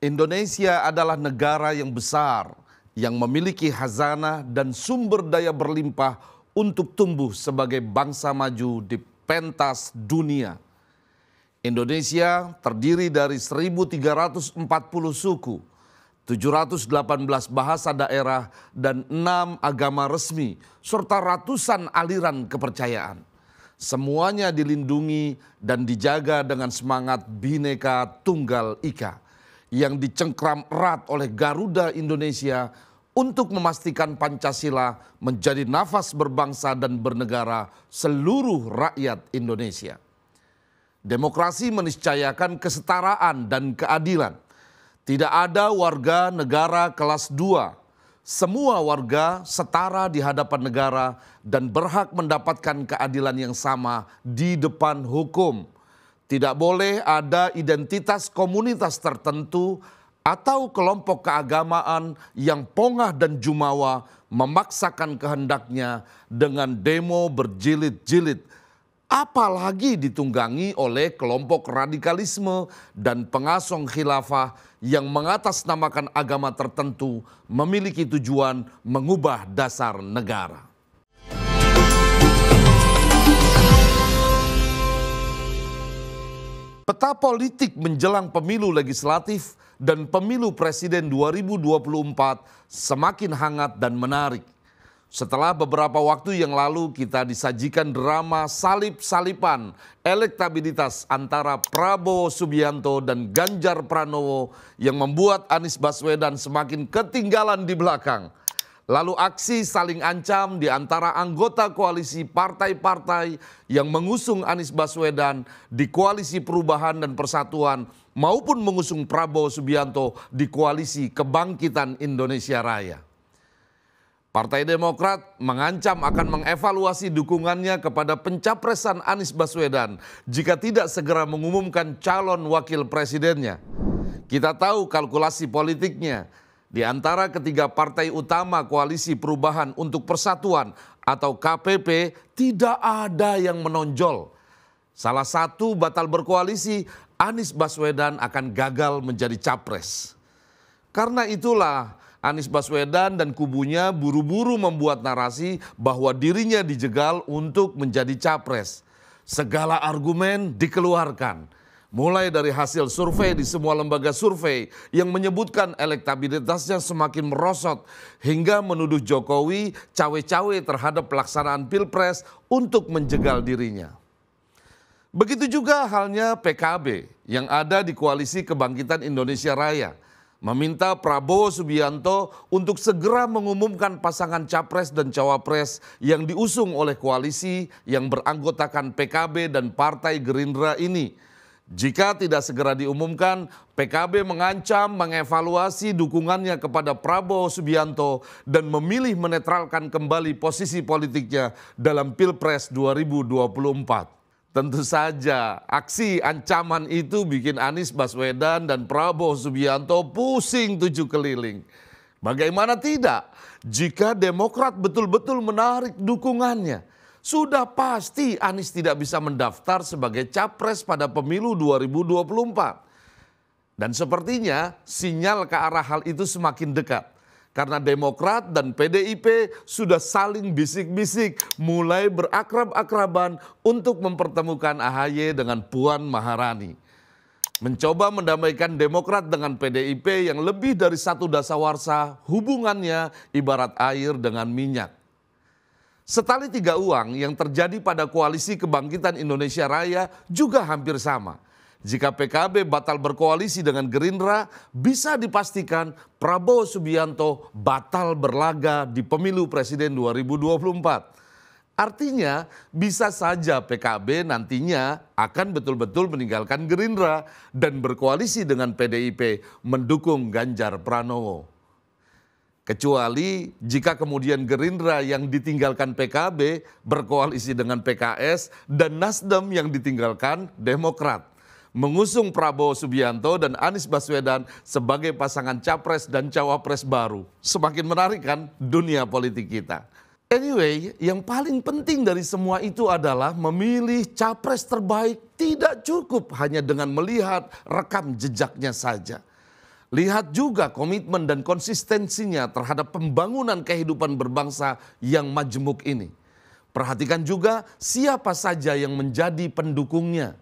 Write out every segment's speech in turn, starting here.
Indonesia adalah negara yang besar, yang memiliki khazanah dan sumber daya berlimpah untuk tumbuh sebagai bangsa maju di pentas dunia. Indonesia terdiri dari 1.340 suku, 718 bahasa daerah, dan 6 agama resmi, serta ratusan aliran kepercayaan. Semuanya dilindungi dan dijaga dengan semangat Bhinneka Tunggal Ika yang dicengkram erat oleh Garuda Indonesia untuk memastikan Pancasila menjadi nafas berbangsa dan bernegara seluruh rakyat Indonesia. Demokrasi meniscayakan kesetaraan dan keadilan. Tidak ada warga negara kelas 2. Semua warga setara di hadapan negara dan berhak mendapatkan keadilan yang sama di depan hukum. Tidak boleh ada identitas komunitas tertentu atau kelompok keagamaan yang pongah dan jumawa memaksakan kehendaknya dengan demo berjilid-jilid, apalagi ditunggangi oleh kelompok radikalisme dan pengasong khilafah yang mengatasnamakan agama tertentu memiliki tujuan mengubah dasar negara. Peta politik menjelang pemilu legislatif dan pemilu presiden 2024 semakin hangat dan menarik. Setelah beberapa waktu yang lalu kita disajikan drama salip-salipan elektabilitas antara Prabowo Subianto dan Ganjar Pranowo yang membuat Anies Baswedan semakin ketinggalan di belakang. Lalu aksi saling ancam di antara anggota koalisi partai-partai yang mengusung Anies Baswedan di Koalisi Perubahan dan Persatuan maupun mengusung Prabowo Subianto di Koalisi Kebangkitan Indonesia Raya. Partai Demokrat mengancam akan mengevaluasi dukungannya kepada pencapresan Anies Baswedan jika tidak segera mengumumkan calon wakil presidennya. Kita tahu kalkulasi politiknya. Di antara ketiga partai utama Koalisi Perubahan untuk Persatuan atau KPP tidak ada yang menonjol. Salah satu batal berkoalisi, Anies Baswedan akan gagal menjadi capres. Karena itulah Anies Baswedan dan kubunya buru-buru membuat narasi bahwa dirinya dijegal untuk menjadi capres. Segala argumen dikeluarkan. Mulai dari hasil survei di semua lembaga survei yang menyebutkan elektabilitasnya semakin merosot hingga menuduh Jokowi cawe-cawe terhadap pelaksanaan Pilpres untuk menjegal dirinya. Begitu juga halnya PKB yang ada di Koalisi Kebangkitan Indonesia Raya. Meminta Prabowo Subianto untuk segera mengumumkan pasangan capres dan cawapres yang diusung oleh koalisi yang beranggotakan PKB dan Partai Gerindra ini. Jika tidak segera diumumkan, PKB mengancam mengevaluasi dukungannya kepada Prabowo Subianto dan memilih menetralkan kembali posisi politiknya dalam Pilpres 2024. Tentu saja aksi ancaman itu bikin Anies Baswedan dan Prabowo Subianto pusing 7 keliling. Bagaimana tidak jika Demokrat betul-betul menarik dukungannya? Sudah pasti Anies tidak bisa mendaftar sebagai capres pada pemilu 2024. Dan sepertinya sinyal ke arah hal itu semakin dekat. Karena Demokrat dan PDIP sudah saling bisik-bisik mulai berakrab-akraban untuk mempertemukan AHY dengan Puan Maharani. Mencoba mendamaikan Demokrat dengan PDIP yang lebih dari satu dasawarsa, hubungannya ibarat air dengan minyak. Setali tiga uang yang terjadi pada Koalisi Kebangkitan Indonesia Raya juga hampir sama. Jika PKB batal berkoalisi dengan Gerindra, bisa dipastikan Prabowo Subianto batal berlaga di pemilu presiden 2024. Artinya bisa saja PKB nantinya akan betul-betul meninggalkan Gerindra dan berkoalisi dengan PDIP mendukung Ganjar Pranowo. Kecuali jika kemudian Gerindra yang ditinggalkan PKB berkoalisi dengan PKS dan Nasdem yang ditinggalkan Demokrat. Mengusung Prabowo Subianto dan Anies Baswedan sebagai pasangan capres dan cawapres baru. Semakin menarik kan dunia politik kita. Anyway, yang paling penting dari semua itu adalah memilih capres terbaik tidak cukup hanya dengan melihat rekam jejaknya saja. Lihat juga komitmen dan konsistensinya terhadap pembangunan kehidupan berbangsa yang majemuk ini. Perhatikan juga siapa saja yang menjadi pendukungnya.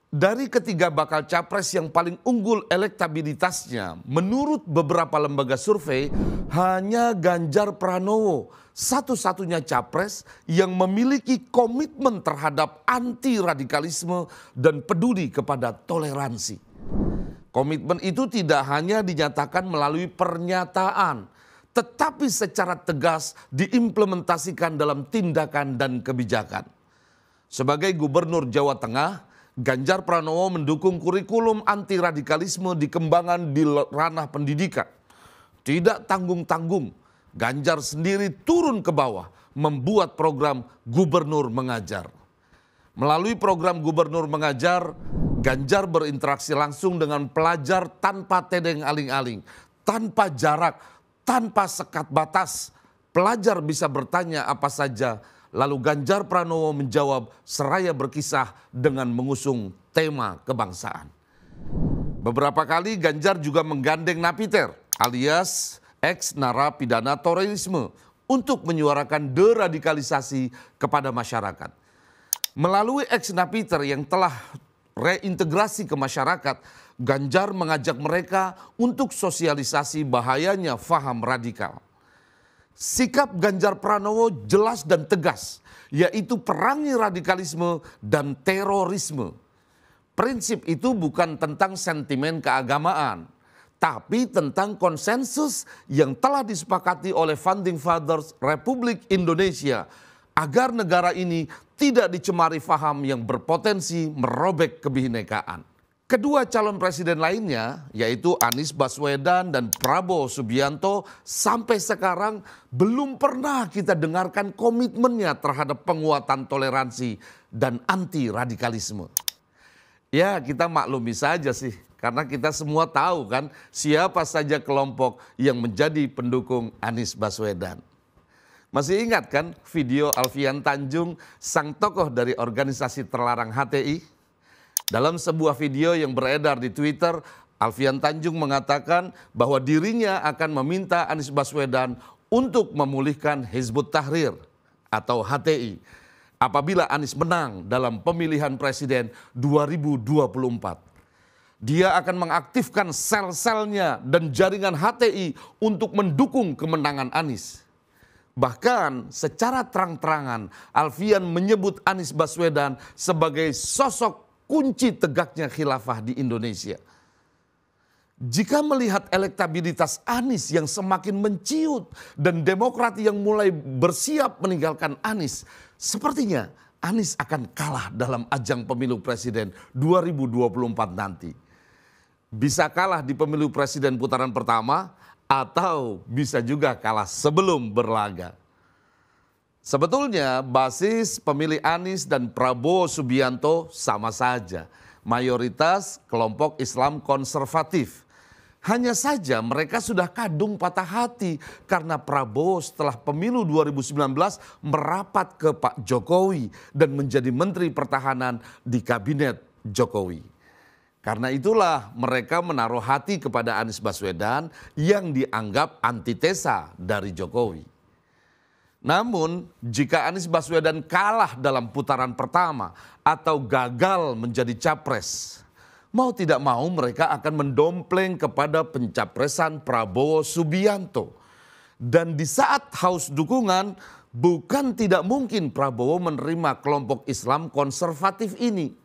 Dari ketiga bakal capres yang paling unggul elektabilitasnya, menurut beberapa lembaga survei, hanya Ganjar Pranowo satu-satunya capres yang memiliki komitmen terhadap anti-radikalisme dan peduli kepada toleransi. Komitmen itu tidak hanya dinyatakan melalui pernyataan, tetapi secara tegas diimplementasikan dalam tindakan dan kebijakan. Sebagai Gubernur Jawa Tengah, Ganjar Pranowo mendukung kurikulum anti-radikalisme dikembangkan di ranah pendidikan. Tidak tanggung-tanggung, Ganjar sendiri turun ke bawah membuat program Gubernur Mengajar. Melalui program Gubernur Mengajar, Ganjar berinteraksi langsung dengan pelajar tanpa tedeng aling-aling, tanpa jarak, tanpa sekat batas. Pelajar bisa bertanya apa saja, lalu Ganjar Pranowo menjawab seraya berkisah dengan mengusung tema kebangsaan. Beberapa kali Ganjar juga menggandeng Napiter alias ex-narapidana terorisme untuk menyuarakan deradikalisasi kepada masyarakat. Melalui ex-Napiter yang telah reintegrasi ke masyarakat, Ganjar mengajak mereka untuk sosialisasi bahayanya faham radikal. Sikap Ganjar Pranowo jelas dan tegas, yaitu perangi radikalisme dan terorisme. Prinsip itu bukan tentang sentimen keagamaan, tapi tentang konsensus yang telah disepakati oleh Founding Fathers Republik Indonesia agar negara ini tidak dicemari faham yang berpotensi merobek kebinekaan. Kedua calon presiden lainnya, yaitu Anies Baswedan dan Prabowo Subianto, sampai sekarang belum pernah kita dengarkan komitmennya terhadap penguatan toleransi dan anti-radikalisme. Ya, kita maklumi saja sih, karena kita semua tahu kan siapa saja kelompok yang menjadi pendukung Anies Baswedan. Masih ingat kan video Alfian Tanjung, sang tokoh dari organisasi terlarang HTI? Dalam sebuah video yang beredar di Twitter, Alfian Tanjung mengatakan bahwa dirinya akan meminta Anies Baswedan untuk memulihkan Hizbut Tahrir atau HTI apabila Anies menang dalam pemilihan presiden 2024. Dia akan mengaktifkan sel-selnya dan jaringan HTI untuk mendukung kemenangan Anies. Bahkan secara terang-terangan Alfian menyebut Anies Baswedan sebagai sosok kunci tegaknya khilafah di Indonesia. Jika melihat elektabilitas Anies yang semakin menciut dan Demokrat yang mulai bersiap meninggalkan Anies, sepertinya Anies akan kalah dalam ajang pemilu presiden 2024 nanti. Bisa kalah di pemilu presiden putaran pertama, atau bisa juga kalah sebelum berlaga. Sebetulnya basis pemilih Anies dan Prabowo Subianto sama saja, mayoritas kelompok Islam konservatif. Hanya saja mereka sudah kadung patah hati karena Prabowo setelah pemilu 2019 merapat ke Pak Jokowi dan menjadi Menteri Pertahanan di Kabinet Jokowi. Karena itulah mereka menaruh hati kepada Anies Baswedan yang dianggap antitesa dari Jokowi. Namun jika Anies Baswedan kalah dalam putaran pertama atau gagal menjadi capres, mau tidak mau mereka akan mendompleng kepada pencapresan Prabowo Subianto. Dan di saat haus dukungan, bukan tidak mungkin Prabowo menerima kelompok Islam konservatif ini.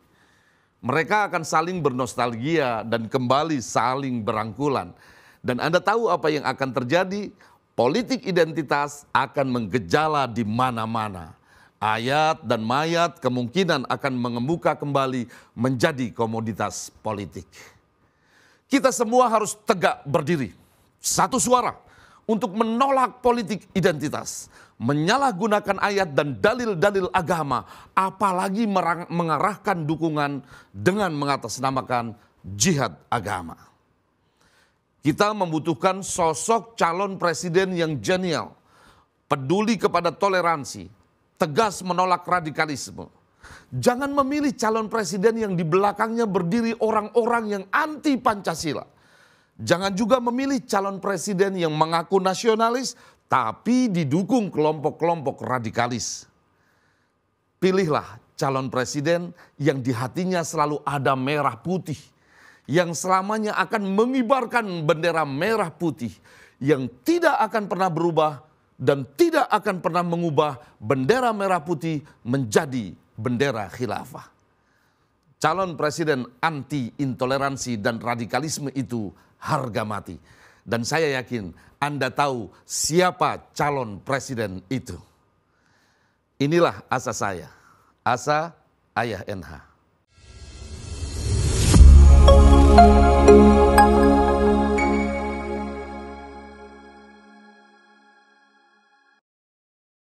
Mereka akan saling bernostalgia dan kembali saling berangkulan. Dan Anda tahu apa yang akan terjadi? Politik identitas akan menggejala di mana-mana. Ayat dan mayat kemungkinan akan mengemuka kembali menjadi komoditas politik. Kita semua harus tegak berdiri, satu suara, untuk menolak politik identitas. Menyalahgunakan ayat dan dalil-dalil agama, apalagi mengarahkan dukungan dengan mengatasnamakan jihad agama. Kita membutuhkan sosok calon presiden yang jenial, peduli kepada toleransi, tegas menolak radikalisme. Jangan memilih calon presiden yang di belakangnya berdiri orang-orang yang anti Pancasila. Jangan juga memilih calon presiden yang mengaku nasionalis tapi didukung kelompok-kelompok radikalis. Pilihlah calon presiden yang di hatinya selalu ada merah putih, yang selamanya akan mengibarkan bendera merah putih, yang tidak akan pernah berubah dan tidak akan pernah mengubah bendera merah putih menjadi bendera khilafah. Calon presiden anti intoleransi dan radikalisme itu harga mati. Dan saya yakin Anda tahu siapa calon presiden itu. Inilah asa saya, asa Ayah NH.